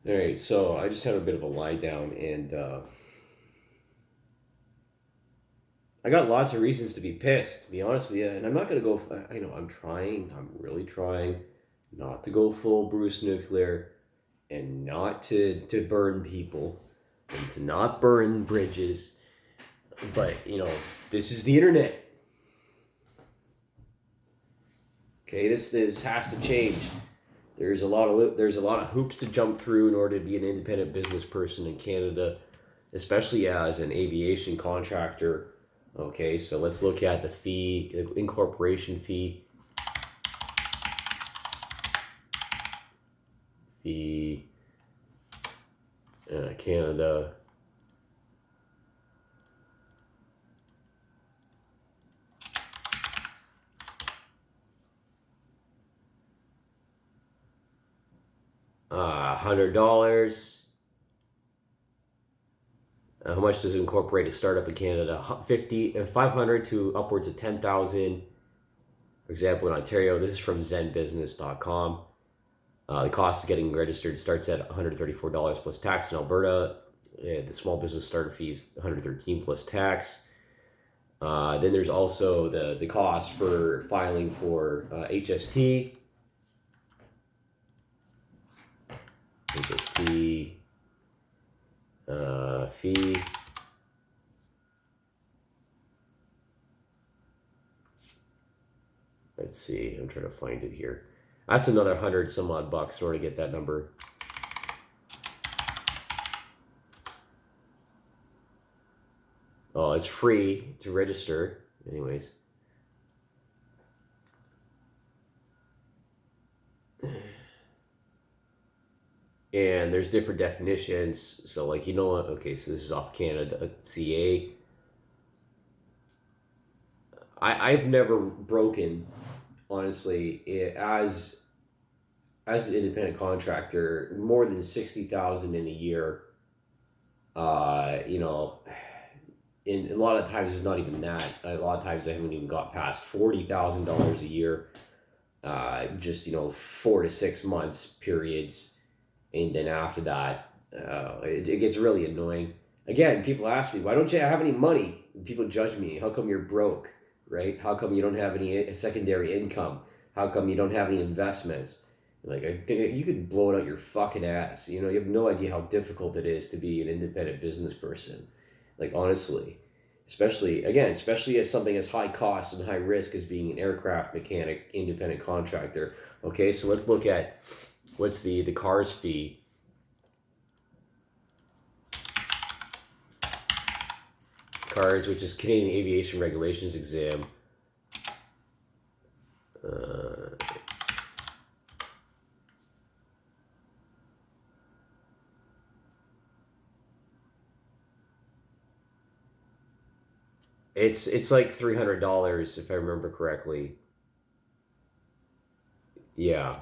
All right, so I just had a bit of a lie down, and I got lots of reasons to be pissed, to be honest with you. And I'm not gonna go. I know I'm trying. I'm really trying not to go full Bruce Nuclear, and not to burn people, and to not burn bridges. But this is the internet. Okay, this has to change. There's a lot of hoops to jump through in order to be an independent business person in Canada, especially as an aviation contractor. Okay, so let's look at the fee, the incorporation fee, Canada. $100. How much does it incorporate a startup in Canada? 500 to upwards of 10,000. For example, in Ontario, this is from zenbusiness.com. The cost of getting registered starts at $134 plus tax. In Alberta, the small business starter fee is $113 plus tax. Then there's also the cost for filing for HST. Fee. Let's see. I'm trying to find it here. That's another 100 some odd bucks in order to get that number. Oh, it's free to register. Anyways. And there's different definitions. So, like, okay, so this is off Canada.ca. I've never broken, honestly, as an independent contractor, more than 60,000 in a year. In a lot of times it's not even that. A lot of times I haven't even got past $40,000 a year. Just 4 to 6 months periods, and then after that, it gets really annoying. Again, people ask me, why don't you have any money? People judge me. How come you're broke, right? How come you don't have any secondary income? How come you don't have any investments? Like, you could blow it out your fucking ass. You have no idea how difficult it is to be an independent business person. Like, honestly, especially as something as high cost and high risk as being an aircraft mechanic, independent contractor. Okay, so let's look at what's the CARS fee. CARS, which is Canadian Aviation Regulations Exam. It's like $300 if I remember correctly. Yeah,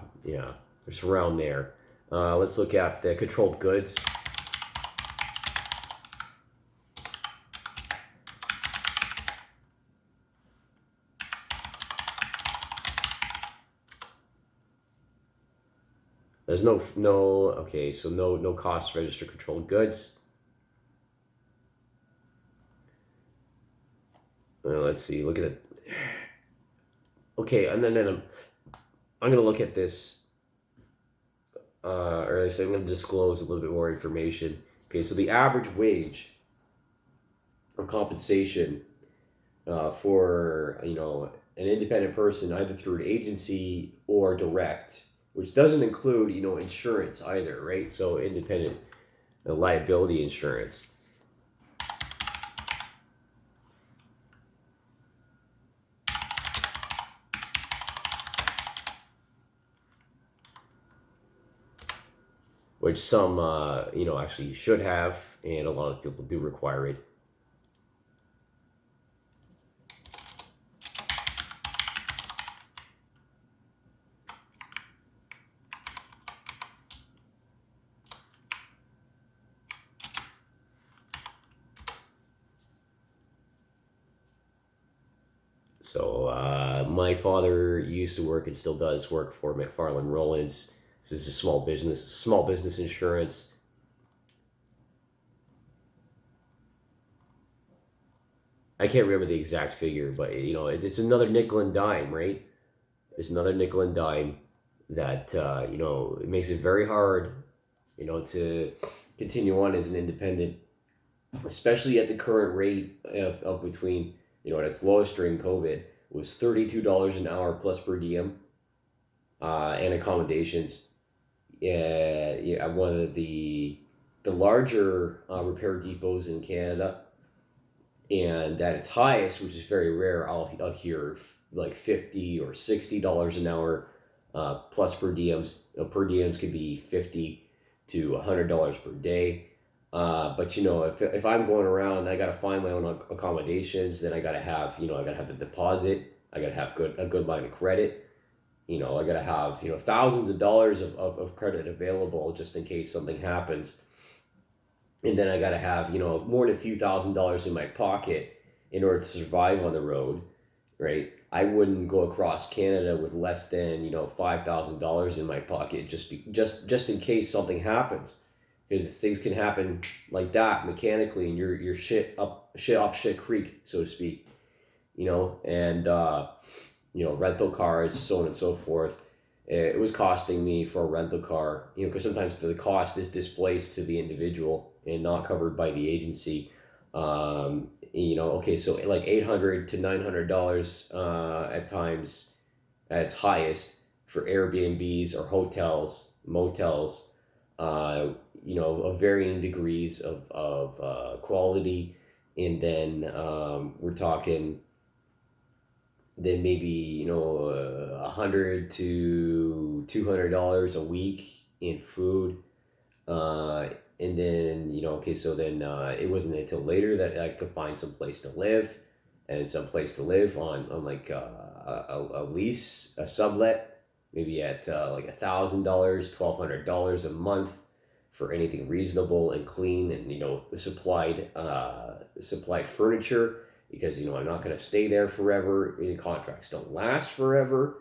it's around there. Let's look at the controlled goods. There's no okay, so no cost to register controlled goods. Let's see. Look at it. Okay, and then I'm going to look at this, or I say I'm going to disclose a little bit more information. Okay, so the average wage or compensation for an independent person, either through an agency or direct, which doesn't include insurance either, right? So independent liability insurance. Which some actually should have, and a lot of people do require it. So my father used to work and still does work for McFarland Rollins. This is a small business insurance. I can't remember the exact figure, but it's another nickel and dime, right? It's another nickel and dime that it makes it very hard, to continue on as an independent, especially at the current rate of between, at its lowest during COVID was $32 an hour plus per diem, and accommodations. Yeah, one of the larger repair depots in Canada, and at its highest, which is very rare, I'll hear like $50 or $60 an hour, plus per diems. Per diems could be $50 to $100 per day. But if I'm going around, I got to find my own accommodations. Then I got to have I got to have the deposit. I got to have a good line of credit. I got to have thousands of dollars of credit available just in case something happens. And then I got to have more than a few $1,000s in my pocket in order to survive on the road, right? I wouldn't go across Canada with less than $5,000 in my pocket just in case something happens, because things can happen like that mechanically, and you're shit up shit creek, so to speak, and rental cars, so on and so forth. It was costing me for a rental car, because sometimes the cost is displaced to the individual and not covered by the agency. Okay, so like $800 to $900 at times at its highest for Airbnbs or hotels, motels, of varying degrees of quality. And then we're talking then maybe $100 to $200 a week in food, and then okay, so then it wasn't until later that I could find some place to live, and some place to live on like a lease, a sublet, maybe at like $1,000, $1,200 a month for anything reasonable and clean, and the supplied furniture, because I'm not going to stay there forever. The contracts don't last forever.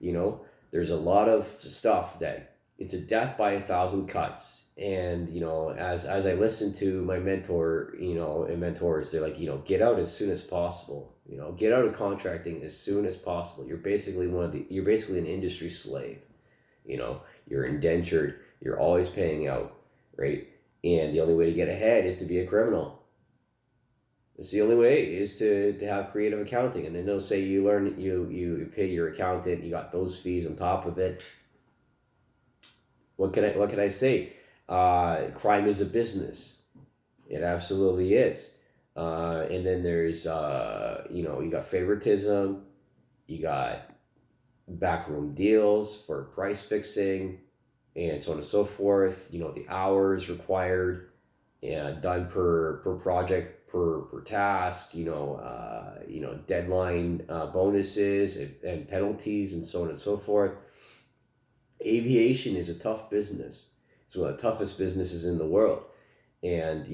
There's a lot of stuff that it's a death by 1,000 cuts. And as I listen to my mentor, and mentors, they're like, get out as soon as possible. Get out of contracting as soon as possible. You're basically an industry slave. You're indentured. You're always paying out, right? And the only way to get ahead is to be a criminal. It's the only way is to have creative accounting. And then they'll say you pay your accountant, you got those fees on top of it. What can I say? Crime is a business. It absolutely is. And then there's you got favoritism, you got backroom deals for price fixing, and so on and so forth. The hours required and done per project, per task, deadline bonuses and penalties, and so on and so forth. Aviation is a tough business. It's one of the toughest businesses in the world. And,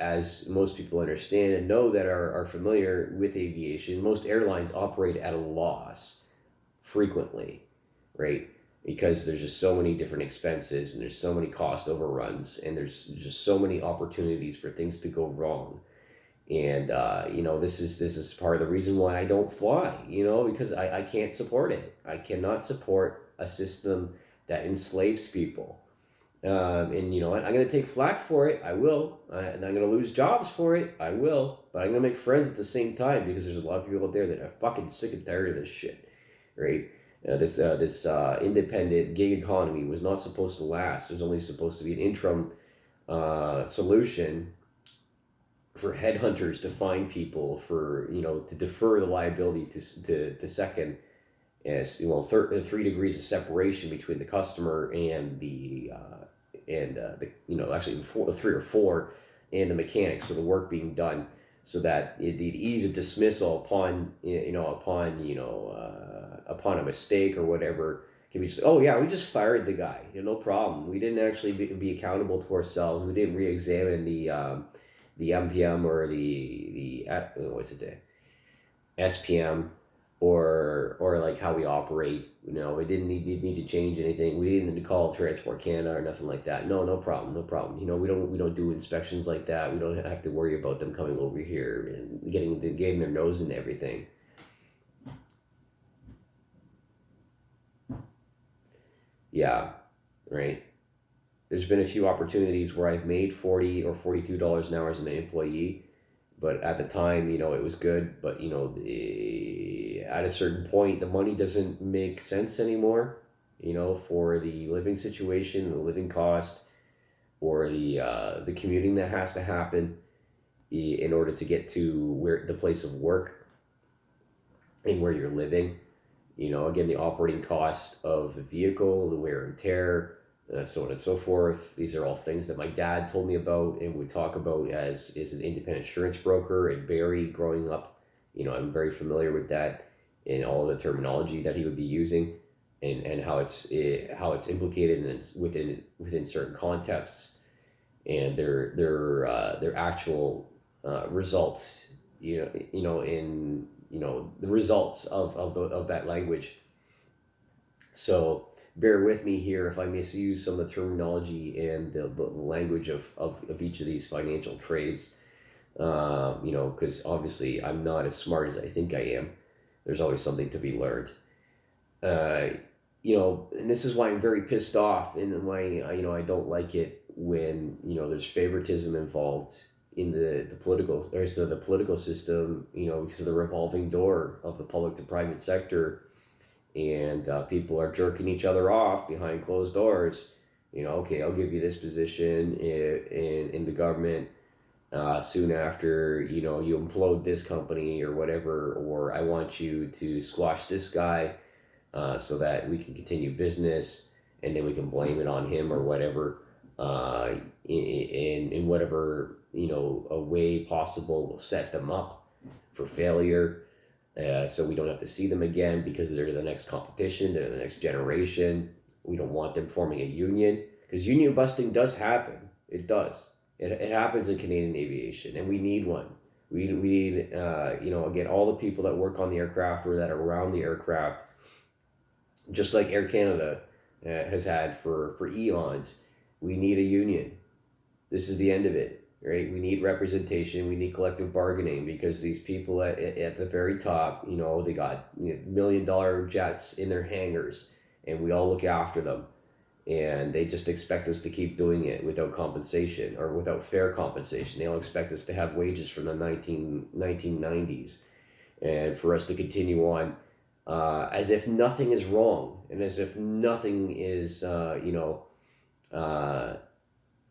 as most people understand and know that are familiar with aviation, most airlines operate at a loss frequently, right? Because there's just so many different expenses, and there's so many cost overruns, and there's just so many opportunities for things to go wrong. And this is part of the reason why I don't fly, because I can't support it. I cannot support a system that enslaves people. And you know what? I'm going to take flack for it. I will. And I'm going to lose jobs for it. I will. But I'm going to make friends at the same time, because there's a lot of people out there that are fucking sick and tired of this shit, right? This independent gig economy was not supposed to last. It was only supposed to be an interim solution for headhunters to find people, for to defer the liability to second, as 3 degrees of separation between the customer and the actually 3 or 4, and the mechanics, so the work being done, so that the ease of dismissal upon a mistake or whatever can be just, oh yeah, we just fired the guy, no problem. We didn't actually be accountable to ourselves. We didn't re-examine the MPM or the SPM, or like how we operate. We didn't need to change anything. We didn't need to call Transport Canada or nothing like that. No, no problem, no problem. We don't do inspections like that. We don't have to worry about them coming over here and getting their nose in everything. Yeah, right. There's been a few opportunities where I've made $40 or $42 an hour as an employee, but at the time, it was good. But at a certain point, the money doesn't make sense anymore. For the living situation, the living cost, or the commuting that has to happen in order to get to where the place of work and where you're living. Again, the operating cost of the vehicle, the wear and tear, so on and so forth. These are all things that my dad told me about and would talk about as is an independent insurance broker at Barrie growing up. I'm very familiar with that and all the terminology that he would be using, and how it's implicated and it's within certain contexts, and their actual results. In the results of that language. So bear with me here if I misuse some of the terminology and the language of each of these financial trades. Because obviously I'm not as smart as I think I am. There's always something to be learned. Uh, and this is why I'm very pissed off, and why I don't like it when there's favoritism involved in the political, or so the political system, because of the revolving door of the public to private sector, and people are jerking each other off behind closed doors. Okay, I'll give you this position in the government. Soon after, you implode this company or whatever, or I want you to squash this guy so that we can continue business, and then we can blame it on him or whatever, in whatever a way possible will set them up for failure. So we don't have to see them again because they're the next competition, they're the next generation. We don't want them forming a union, because union busting does happen. It does. It happens in Canadian aviation, and we need one. We need, again, all the people that work on the aircraft or that are around the aircraft, just like Air Canada has had for eons. We need a union. This is the end of it, right? We need representation. We need collective bargaining, because these people at the very top, they got $1 million jets in their hangars, and we all look after them. And they just expect us to keep doing it without compensation, or without fair compensation. They don't expect us to have wages from the 1990s, and for us to continue on as if nothing is wrong, and as if nothing is,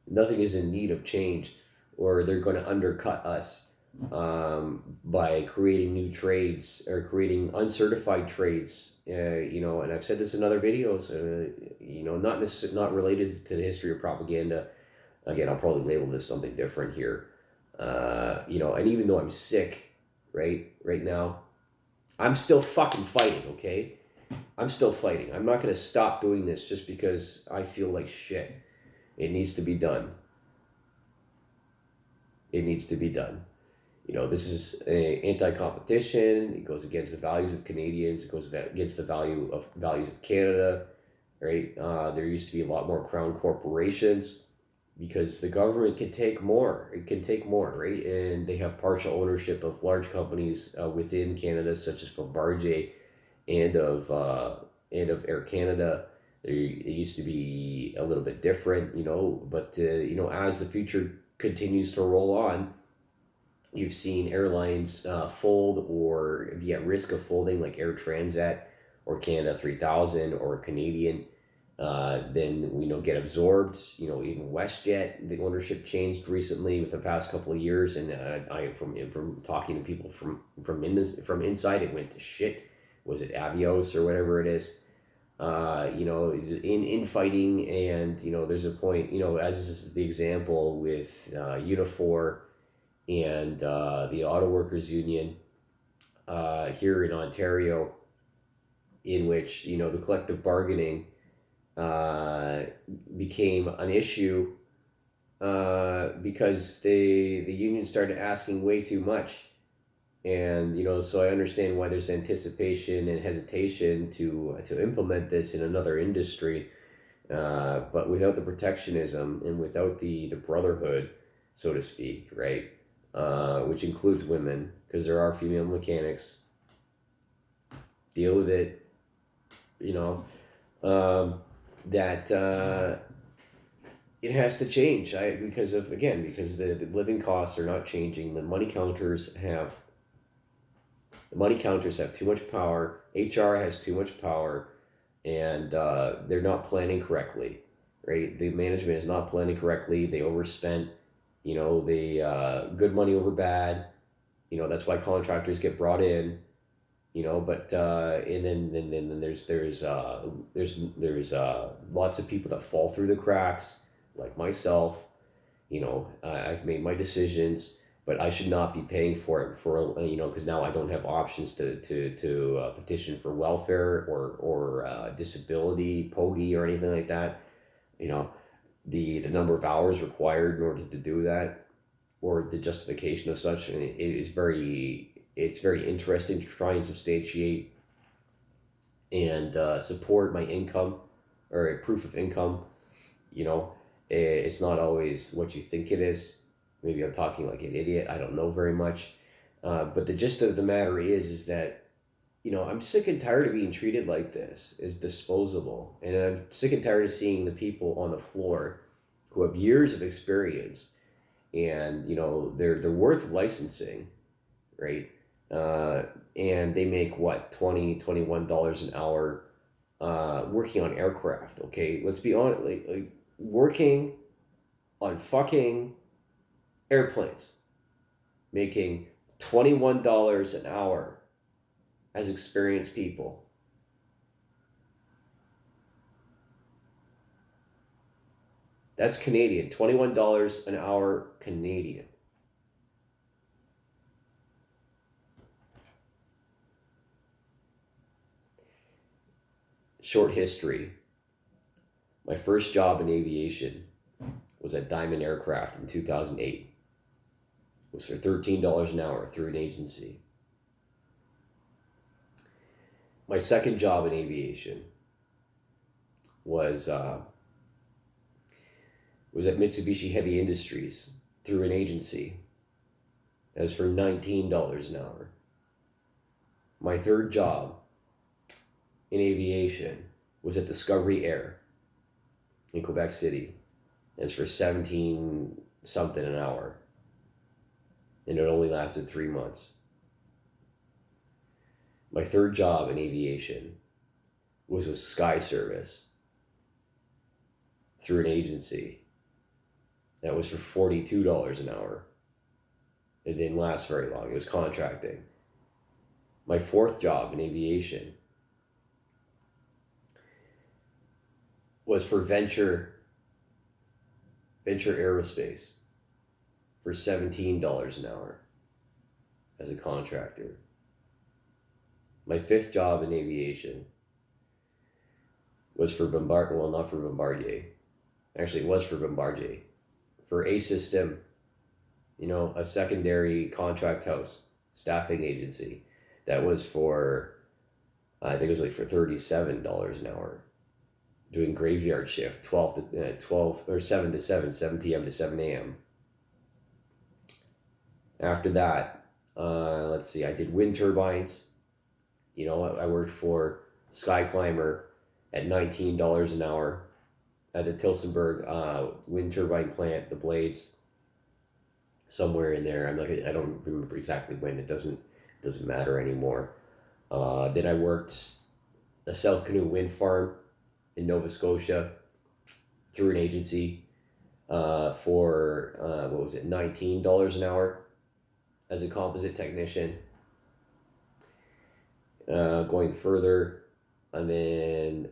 nothing is in need of change, or they're going to undercut us by creating new trades or creating uncertified trades. And I've said this in other videos. Not related to the history of propaganda. Again, I'll probably label this something different here. And even though I'm sick, right now, I'm still fucking fighting. Okay, I'm still fighting. I'm not going to stop doing this just because I feel like shit. It needs to be done. It needs to be done. This is anti-competition. It goes against the values of Canadians. It goes against the values of Canada, right? There used to be a lot more crown corporations, because the government can take more. It can take more, right? And they have partial ownership of large companies within Canada, such as Bombardier and of Air Canada. It used to be a little bit different, but as the future continues to roll on, you've seen airlines fold or be at risk of folding, like Air Transat or Canada 3000 or Canadian. Then get absorbed. Even WestJet, the ownership changed recently with the past couple of years, and I from talking to people from inside, it went to shit. Was it Avios or whatever it is? In fighting, and there's a point, as is the example with Unifor and the Auto Workers Union here in Ontario, in which the collective bargaining became an issue because the union started asking way too much, And so I understand why there's anticipation and hesitation to implement this in another industry, but without the protectionism and without the brotherhood, so to speak, right? Which includes women, because there are female mechanics. Deal with it, you know. That it has to change. Because the living costs are not changing. The money counters have too much power. HR has too much power, and they're not planning correctly. Right, the management is not planning correctly. They overspent. They good money over bad. That's why contractors get brought in. But and then there's lots of people that fall through the cracks, like myself. I've made my decisions, but I should not be paying for it because now I don't have options to petition for welfare or disability, POGI, or anything like that. You know, the number of hours required in order to do that, or the justification of such, and it's very interesting to try and substantiate and support my income or a proof of income. You know, it's not always what you think it is. Maybe I'm talking like an idiot. I don't know very much. But the gist of the matter is that, I'm sick and tired of being treated like this, as disposable. And I'm sick and tired of seeing the people on the floor who have years of experience and, they're worth licensing, right? And they make what, $21 an hour working on aircraft. Okay, let's be honest, like working on fucking airplanes, making $21 an hour as experienced people. That's Canadian. $21 an hour Canadian. Short history. My first job in aviation was at Diamond Aircraft in 2008. It was for $13 an hour through an agency. My second job in aviation was at Mitsubishi Heavy Industries through an agency. That was for $19 an hour. My third job in aviation was at Discovery Air in Quebec City. It was for 17 something an hour. And it only lasted 3 months. My third job in aviation was with Sky Service through an agency. That was for $42 an hour. It didn't last very long. It was contracting. My fourth job in aviation was for Venture Aerospace for $17 an hour as a contractor. My fifth job in aviation was for not for Bombardier. Actually, it was for Bombardier. For A System, a secondary contract house, staffing agency. That was for, I think it was like for $37 an hour. Doing graveyard shift, 12 or 7 to 7, 7 p.m. to 7 a.m. After that, let's see, I did wind turbines. I worked for Sky Climber at $19 an hour at the Tilsonburg wind turbine plant, the blades, somewhere in there. I don't remember exactly when. It doesn't matter anymore. Then I worked a South Canoe wind farm in Nova Scotia through an agency for what was it, $19 an hour as a composite technician. Going further, and then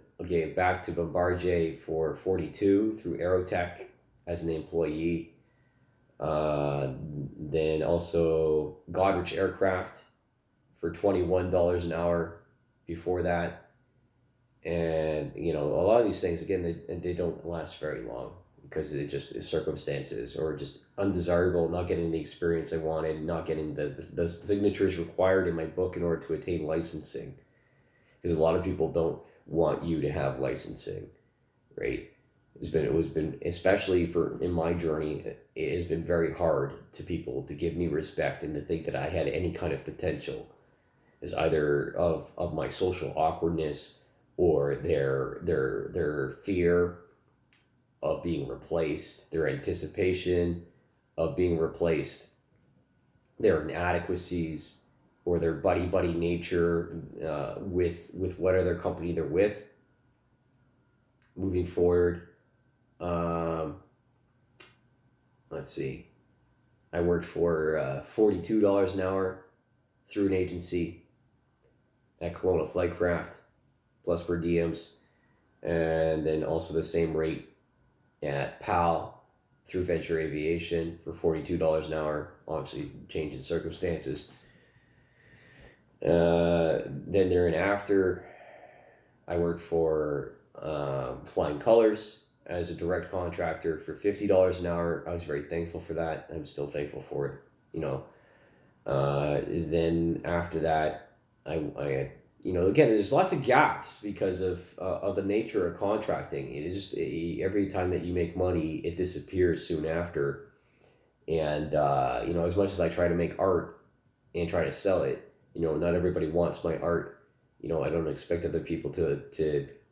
back to Bombardier for 42 through Aerotech as an employee. Then also Godrich Aircraft for $21 an hour before that. And a lot of these things, again, they don't last very long. because it just is circumstances, or just undesirable, not getting the experience I wanted, not getting the signatures required in my book in order to attain licensing. Because a lot of people don't want you to have licensing, right? It was been especially for in my journey, it has been very hard to people to give me respect and to think that I had any kind of potential, is either of my social awkwardness, or their fear of being replaced, their anticipation of being replaced, their inadequacies, or their buddy nature with what other company they're with moving forward. Let's see. I worked for $42 an hour through an agency at Kelowna Flightcraft, plus per diems, and then also the same rate at PAL through Venture Aviation for $42 an hour. Obviously, change in circumstances. Then thereafter, I worked for Flying Colors as a direct contractor for $50 an hour. I was very thankful for that. I'm still thankful for it. Then after that, I again, there's lots of gaps because of the nature of contracting. It is just every time that you make money, it disappears soon after. And as much as I try to make art and try to sell it, not everybody wants my art. I don't expect other people to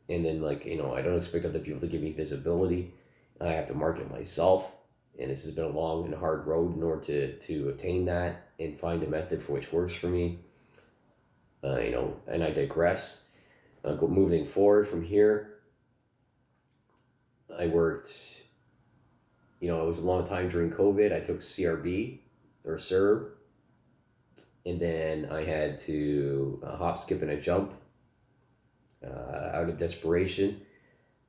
and then I don't expect other people to give me visibility. I have to market myself, and this has been a long and hard road in order to attain that and find a method for which works for me. And I digress. Moving forward from here, I worked, it was a long time during COVID. I took CRB or CERB, and then I had to hop, skip, and a jump out of desperation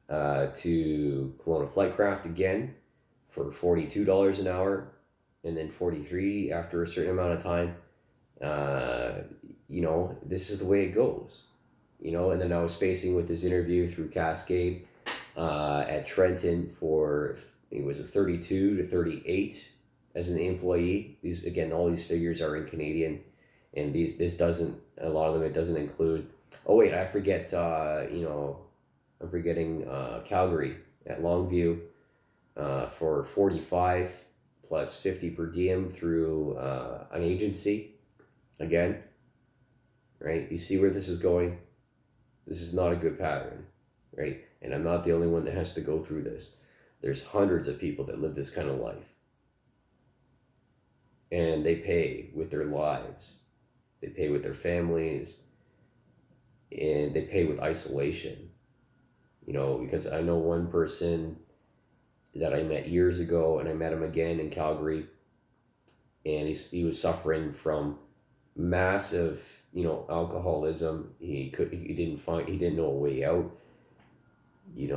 to Kelowna Flightcraft again for $42 an hour, and then $43 after a certain amount of time. This is the way it goes, and then I was facing with this interview through Cascade at Trenton for, it was a 32 to 38 as an employee. These, again, all these figures are in Canadian, and this doesn't, a lot of them, it doesn't include, oh wait, I forget, I'm forgetting Calgary at Longview for 45 plus 50 per diem through an agency. Again, right? You see where this is going? This is not a good pattern, right? And I'm not the only one that has to go through this. There's hundreds of people that live this kind of life. And they pay with their lives. They pay with their families. And they pay with isolation. Because I know one person that I met years ago, and I met him again in Calgary, and he was suffering from massive, alcoholism. He didn't know a way out, and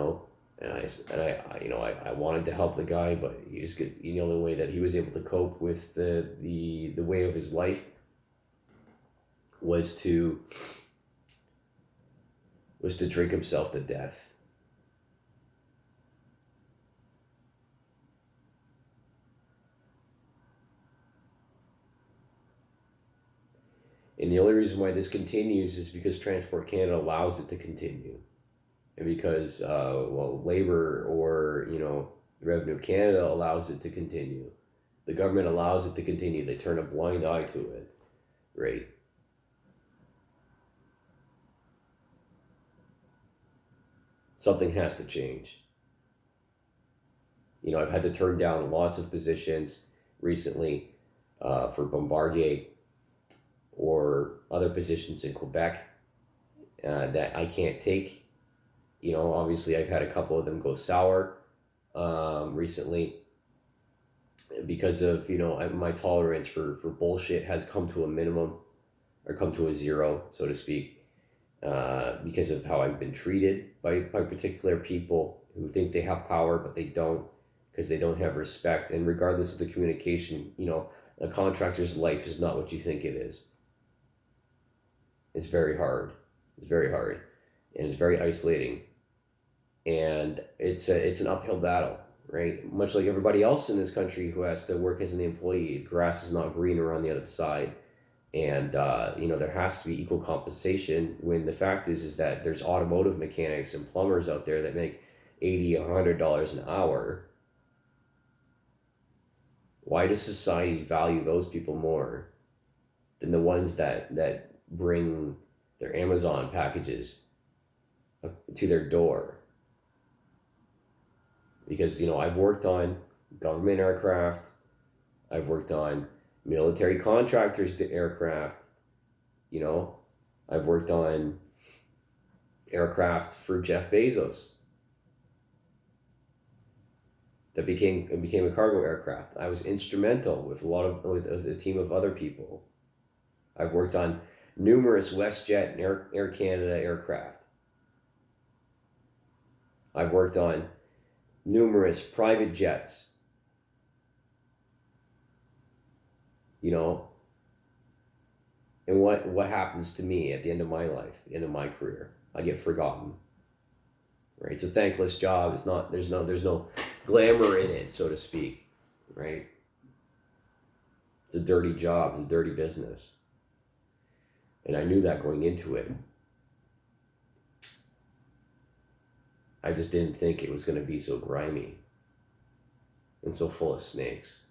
I wanted to help the guy, but he just the only way that he was able to cope with the way of his life was to drink himself to death. And the only reason why this continues is because Transport Canada allows it to continue. And because, Labor or, Revenue Canada allows it to continue. The government allows it to continue. They turn a blind eye to it, right? Something has to change. I've had to turn down lots of positions recently for Bombardier or other positions in Quebec that I can't take. Obviously I've had a couple of them go sour recently because of, my tolerance for bullshit has come to a minimum, or come to a zero, so to speak, because of how I've been treated by particular people who think they have power, but they don't, because they don't have respect. And regardless of the communication, a contractor's life is not what you think it is. It's very hard. It's very hard, and it's very isolating, and it's an uphill battle. right? Much like everybody else in this country who has to work as an employee, the grass is not greener on the other side. And there has to be equal compensation, when the fact is that there's automotive mechanics and plumbers out there that make $80, $100 an hour. Why does society value those people more than the ones that bring their Amazon packages to their door? Because I've worked on government aircraft, I've worked on military contractors to aircraft, you know, I've worked on aircraft for Jeff Bezos that became a cargo aircraft. I was instrumental with a team of other people. I've worked on numerous WestJet and Air Canada aircraft. I've worked on numerous private jets. And what happens to me at the end of my life, end of my career? I get forgotten. Right? It's a thankless job. It's not. There's no glamour in it, so to speak. Right? It's a dirty job. It's a dirty business. And I knew that going into it. I just didn't think it was going to be so grimy and so full of snakes.